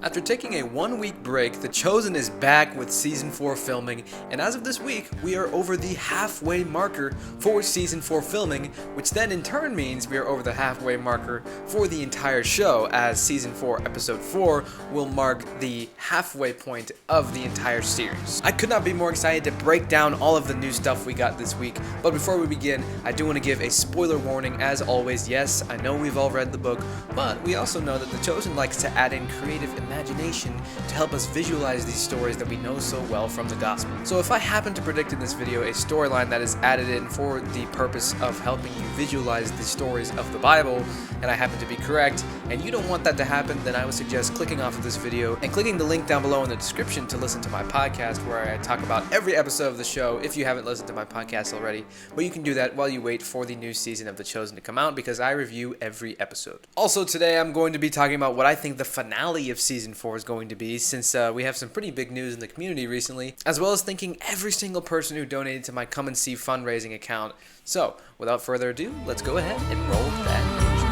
After taking a 1-week break, The Chosen is back with Season 4 filming, and as of this week, we are over the halfway marker for Season 4 filming, which then in turn means we are over the halfway marker for the entire show, as Season 4 Episode 4 will mark the halfway point of the entire series. I could not be more excited to break down all of the new stuff we got this week, but before we begin, I do want to give a spoiler warning. As always, yes, I know we've all read the book, but we also know that The Chosen likes to add in creative imagination to help us visualize these stories that we know so well from the gospel. So if I happen to predict in this video a storyline that is added in for the purpose of helping you visualize the stories of the Bible, and I happen to be correct, and you don't want that to happen, then I would suggest clicking off of this video and clicking the link down below in the description to listen to my podcast, where I talk about every episode of the show if you haven't listened to my podcast already. But you can do that while you wait for the new season of The Chosen to come out, because I review every episode. Also today I'm going to be talking about what I think the finale of Season 4 is going to be, since we have some pretty big news in the community recently, as well as thanking every single person who donated to my Come and See fundraising account. So, without further ado, let's go ahead and roll that intro.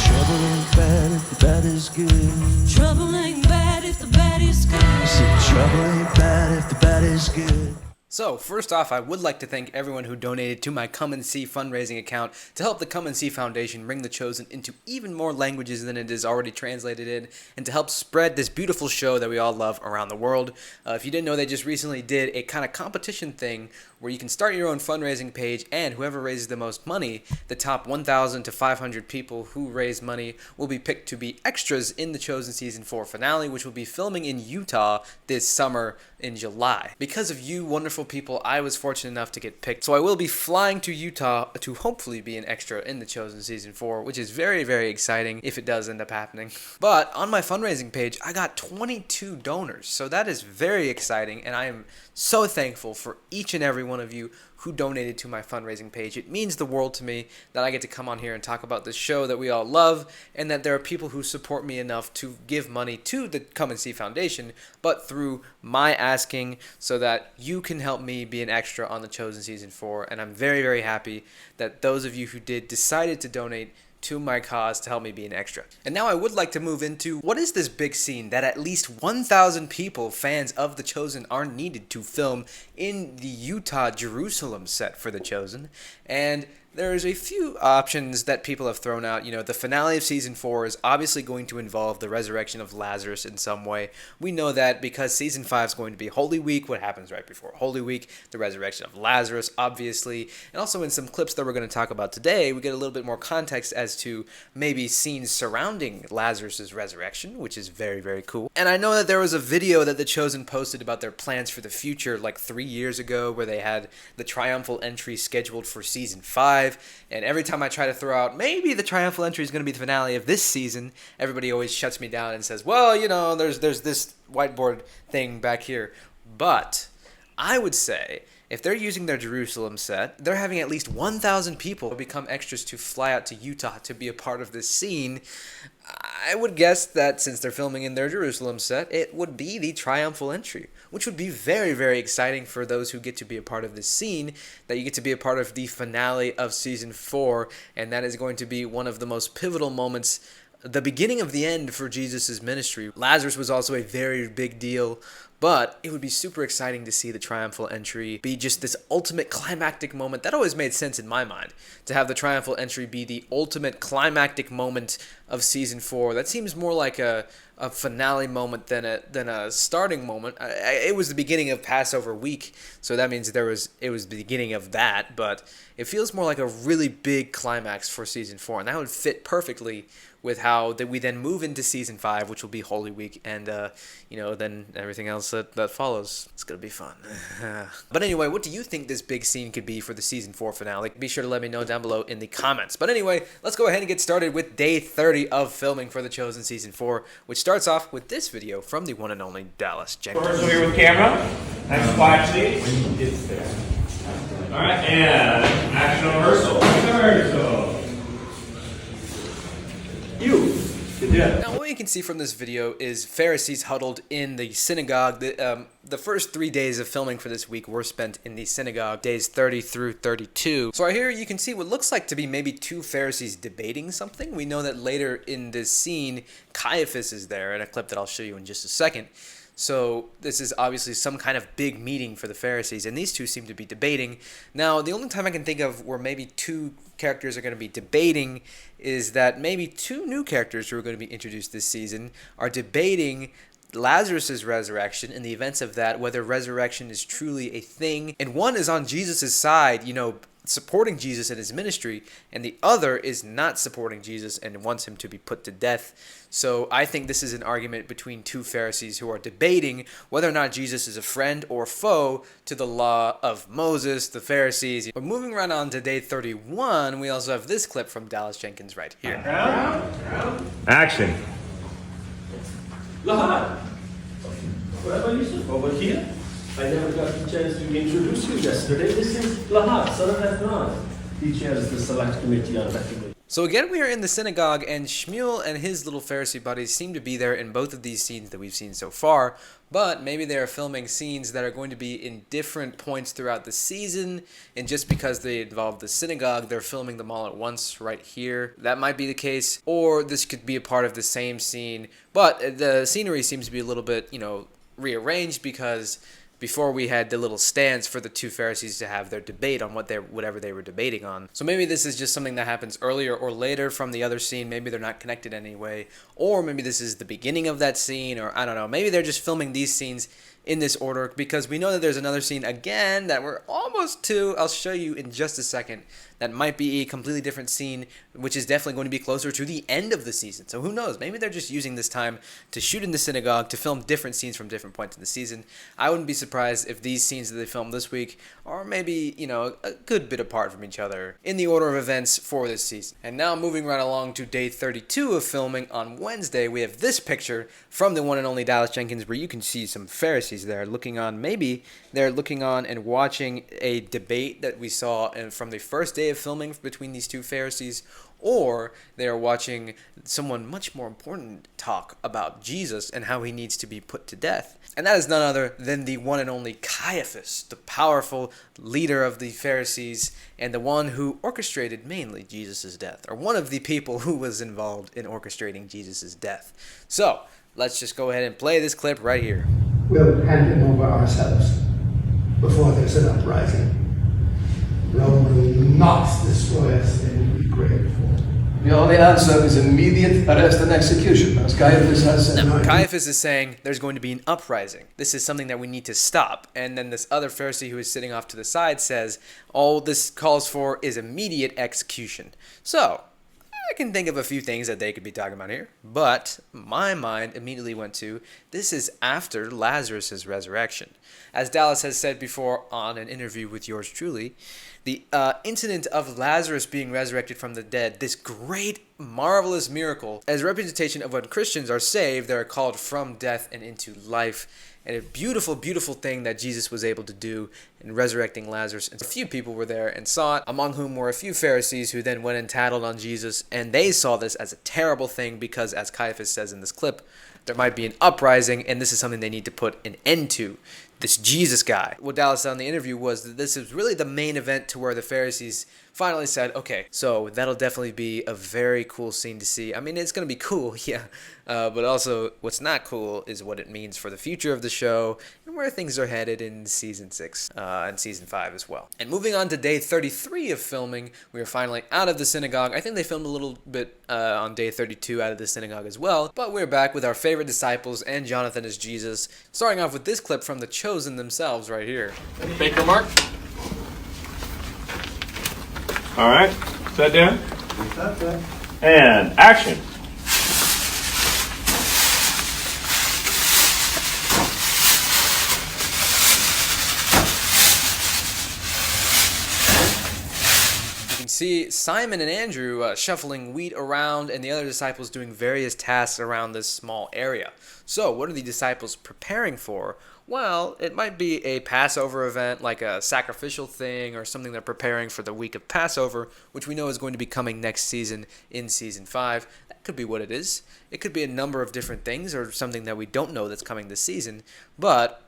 Trouble ain't bad if the bad is good. Trouble ain't bad if the bad is good. I said trouble ain't bad if the bad is good. So, first off, I would like to thank everyone who donated to my Come and See fundraising account to help the Come and See Foundation bring The Chosen into even more languages than it is already translated in, and to help spread this beautiful show that we all love around the world. If you didn't know, they just recently did a kind of competition thing where you can start your own fundraising page, and whoever raises the most money, the top 1,000 to 500 people who raise money, will be picked to be extras in The Chosen Season 4 finale, which will be filming in Utah this summer in July. Because of you wonderful people, I was fortunate enough to get picked, so I will be flying to Utah to hopefully be an extra in The Chosen Season 4, which is very, very exciting if it does end up happening. But on my fundraising page, I got 22 donors, so that is very exciting, and I am so thankful for each and every one of you who donated to my fundraising page. It means the world to me that I get to come on here and talk about this show that we all love, and that there are people who support me enough to give money to the Come and See Foundation, but through my asking, so that you can help me be an extra on The Chosen Season 4. And I'm very, very happy that those of you who did decided to donate to my cause to help me be an extra. And now I would like to move into what is this big scene that at least 1,000 people, fans of The Chosen, are needed to film in the Utah Jerusalem set for The Chosen. And there's a few options that people have thrown out. You know, the finale of Season 4 is obviously going to involve the resurrection of Lazarus in some way. We know that because Season 5 is going to be Holy Week. What happens right before Holy Week? The resurrection of Lazarus, obviously. And also in some clips that we're going to talk about today, we get a little bit more context as to maybe scenes surrounding Lazarus' resurrection, which is very, very cool. And I know that there was a video that The Chosen posted about their plans for the future like 3 years ago, where they had the Triumphal Entry scheduled for Season 5. And every time I try to throw out, maybe the Triumphal Entry is going to be the finale of this season, everybody always shuts me down and says, well, you know, there's this whiteboard thing back here. But I would say, if they're using their Jerusalem set, they're having at least 1,000 people become extras to fly out to Utah to be a part of this scene. I would guess that since they're filming in their Jerusalem set, it would be the Triumphal Entry, which would be very, very exciting for those who get to be a part of this scene, that you get to be a part of the finale of Season 4, and that is going to be one of the most pivotal moments, the beginning of the end for Jesus' ministry. Lazarus was also a very big deal, but it would be super exciting to see the Triumphal Entry be just this ultimate climactic moment. That always made sense in my mind, to have the Triumphal Entry be the ultimate climactic moment of Season 4. That seems more like a finale moment than a starting moment. It was the beginning of Passover week, so that means it was the beginning of that, but it feels more like a really big climax for Season 4, and that would fit perfectly with how that we then move into Season 5, which will be Holy Week, and then everything else that follows. It's gonna be fun. But anyway, what do you think this big scene could be for the Season 4 finale? Be sure to let me know down below in the comments. But anyway, let's go ahead and get started with day 30 of filming for The Chosen Season 4, which starts off with this video from the one and only Dallas Jenkins. Rehearsal here with camera. Nice quiet, please. All right, and action rehearsal. Rehearsal. You. Now, what you can see from this video is Pharisees huddled in the synagogue. The first 3 days of filming for this week were spent in the synagogue, days 30 through 32. So right here you can see what looks like to be maybe two Pharisees debating something. We know that later in this scene, Caiaphas is there in a clip that I'll show you in just a second. So this is obviously some kind of big meeting for the Pharisees, and these two seem to be debating. Now, the only time I can think of where maybe two characters are going to be debating is that maybe two new characters who are going to be introduced this season are debating Lazarus' resurrection and the events of that, whether resurrection is truly a thing. And one is on Jesus' side, supporting Jesus in his ministry, and the other is not supporting Jesus and wants him to be put to death. So I think this is an argument between two Pharisees who are debating whether or not Jesus is a friend or foe to the law of Moses, the Pharisees. But moving right on to day 31, we also have this clip from Dallas Jenkins right here. Action. Lahad, where are you, sir? Over here? I never got the chance to introduce you yesterday. This is Lahad, son of Adnan. He chairs the Select Committee on Recognition. So again, we are in the synagogue, and Shmuel and his little Pharisee buddies seem to be there in both of these scenes that we've seen so far, but maybe they are filming scenes that are going to be in different points throughout the season, and just because they involve the synagogue, they're filming them all at once right here. That might be the case, or this could be a part of the same scene, but the scenery seems to be a little bit, rearranged because before we had the little stands for the two Pharisees to have their debate on whatever they were debating on. So maybe this is just something that happens earlier or later from the other scene. Maybe they're not connected anyway. Or maybe this is the beginning of that scene, or I don't know. Maybe they're just filming these scenes in this order because we know that there's another scene again that we're almost to. I'll show you in just a second. That might be a completely different scene, which is definitely going to be closer to the end of the season. So who knows? Maybe they're just using this time to shoot in the synagogue to film different scenes from different points in the season. I wouldn't be surprised if these scenes that they filmed this week are maybe, a good bit apart from each other in the order of events for this season. And now moving right along to day 32 of filming on Wednesday, we have this picture from the one and only Dallas Jenkins where you can see some Pharisees there looking on. Maybe they're looking on and watching a debate that we saw from the first day of filming between these two Pharisees, or they are watching someone much more important talk about Jesus and how he needs to be put to death. And that is none other than the one and only Caiaphas, the powerful leader of the Pharisees and the one who orchestrated mainly Jesus' death, or one of the people who was involved in orchestrating Jesus' death. So let's just go ahead and play this clip right here. We'll hand him over ourselves before there's an uprising. Rome will not destroy us, they will be grateful. The only answer is immediate arrest and execution, as Caiaphas has said. Now, Caiaphas is saying there's going to be an uprising. This is something that we need to stop. And then this other Pharisee who is sitting off to the side says, all this calls for is immediate execution. So, I can think of a few things that they could be talking about here, but my mind immediately went to, this is after Lazarus' resurrection. As Dallas has said before on an interview with yours truly, the incident of Lazarus being resurrected from the dead, this great, marvelous miracle, as a representation of when Christians are saved, they are called from death and into life. And a beautiful, beautiful thing that Jesus was able to do in resurrecting Lazarus. And a few people were there and saw it, among whom were a few Pharisees who then went and tattled on Jesus. And they saw this as a terrible thing because, as Caiaphas says in this clip, there might be an uprising, and this is something they need to put an end to. This Jesus guy. What Dallas said on the interview was that this is really the main event to where the Pharisees finally said, okay, so that'll definitely be a very cool scene to see. I mean, it's going to be cool, yeah, but also what's not cool is what it means for the future of the show and where things are headed in Season 6 and Season 5 as well. And moving on to day 33 of filming, we are finally out of the synagogue. I think they filmed a little bit on day 32 out of the synagogue as well, but we're back with our favorite disciples and Jonathan as Jesus, starting off with this clip from the Chosen themselves right here. Baker Mark. All right. Set down. And action. You can see Simon and Andrew shuffling wheat around and the other disciples doing various tasks around this small area. So what are the disciples preparing for? Well, it might be a Passover event, like a sacrificial thing or something they're preparing for the week of Passover, which we know is going to be coming next season in Season 5. could be what it is. It could be a number of different things or something that we don't know that's coming this season. But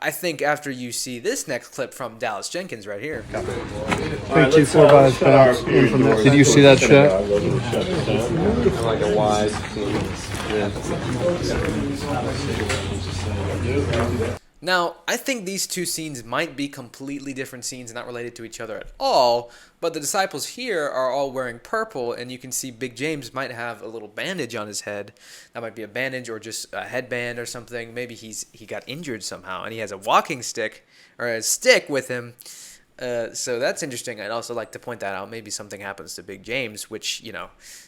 I think after you see this next clip from Dallas Jenkins right here. 3-2-4 penalty in from this. Did you see that shot? Like a wide. Now, I think these two scenes might be completely different scenes, not related to each other at all, but the disciples here are all wearing purple, and you can see Big James might have a little bandage on his head. That might be a bandage or just a headband or something. Maybe he got injured somehow, and he has a walking stick, or a stick with him. So that's interesting. I'd also like to point that out. Maybe something happens to Big James, which,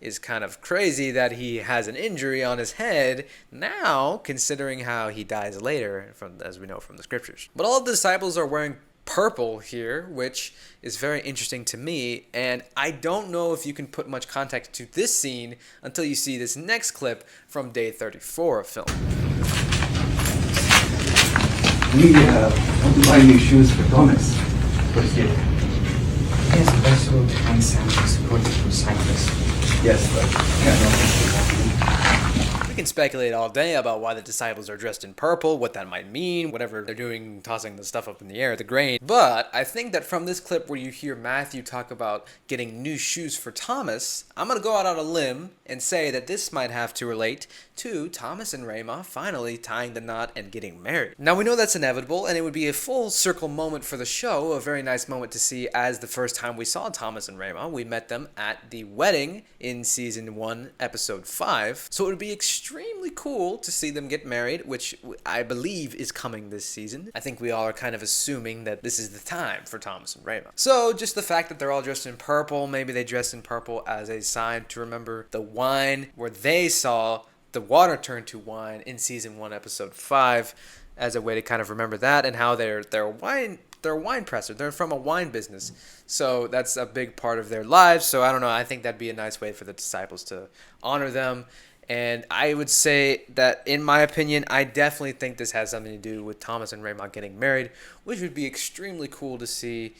is kind of crazy that he has an injury on his head now, considering how he dies later, as we know from the scriptures. But all of the disciples are wearing purple here, which is very interesting to me, and I don't know if you can put much context to this scene until you see this next clip from day 34 of film. We want to buy new shoes for Thomas. What is it? He has special and sandals supported from Cyprus. Yes, but We can speculate all day about why the disciples are dressed in purple, what that might mean, whatever they're doing, tossing the stuff up in the air, the grain. But I think that from this clip where you hear Matthew talk about getting new shoes for Thomas, I'm going to go out on a limb and say that this might have to relate to Thomas and Ramah finally tying the knot and getting married. Now we know that's inevitable, and it would be a full circle moment for the show, a very nice moment to see as the first time we saw Thomas and Ramah. We met them at the wedding in season 1, episode 5. So it would be extremely cool to see them get married, which I believe is coming this season. I think we all are kind of assuming that this is the time for Thomas and Ramah. So just the fact that they're all dressed in purple, maybe they dressed in purple as a sign to remember the wine where they saw the water turn to wine in season 1, episode 5, as a way to kind of remember that, and how they're a wine presser. They're from a wine business. So that's a big part of their lives. So I don't know. I think that'd be a nice way for the disciples to honor them. And I would say that, in my opinion, I definitely think this has something to do with Thomas and Ramah getting married, which would be extremely cool to see.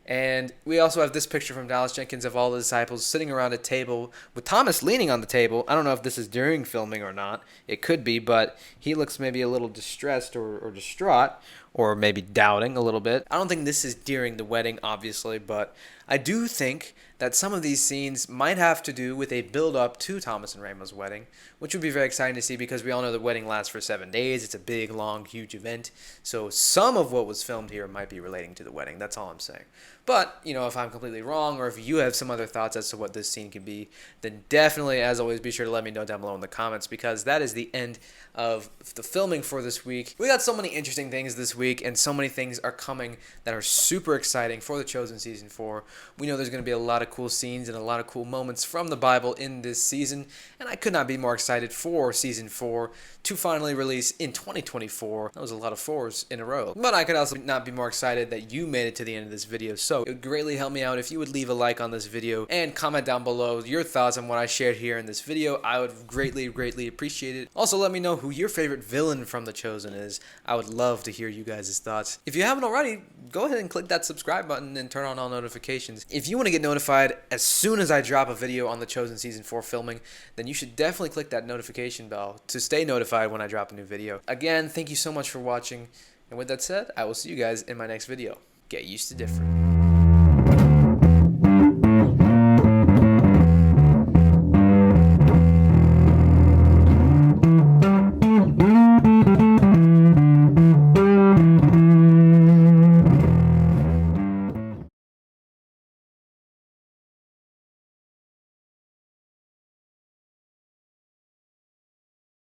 And we also have this picture from Dallas Jenkins of all the disciples sitting around a table with Thomas leaning on the table. I don't know if this is during filming or not. It could be, but he looks maybe a little distressed or distraught, or maybe doubting a little bit. I don't think this is during the wedding, obviously, but I do think that some of these scenes might have to do with a build-up to Thomas and Ramah's wedding, which would be very exciting to see because we all know the wedding lasts for 7 days. It's a big, long, huge event. So some of what was filmed here might be relating to the wedding. That's all I'm saying. But, if I'm completely wrong, or if you have some other thoughts as to what this scene could be, then definitely, as always, be sure to let me know down below in the comments, because that is the end of the filming for this week. We got so many interesting things this week, and so many things are coming that are super exciting for The Chosen Season 4. We know there's going to be a lot of cool scenes and a lot of cool moments from the Bible in this season, and I could not be more excited for Season 4 to finally release in 2024. That was a lot of 4s in a row. But I could also not be more excited that you made it to the end of this video, so it would greatly help me out if you would leave a like on this video and comment down below your thoughts on what I shared here in this video. I would greatly, greatly appreciate it. Also, let me know who your favorite villain from The Chosen is. I would love to hear you guys' thoughts. If you haven't already, go ahead and click that subscribe button and turn on all notifications. If you want to get notified as soon as I drop a video on The Chosen Season 4 filming, then you should definitely click that notification bell to stay notified when I drop a new video. Again, thank you so much for watching, and with that said, I will see you guys in my next video. Get used to different.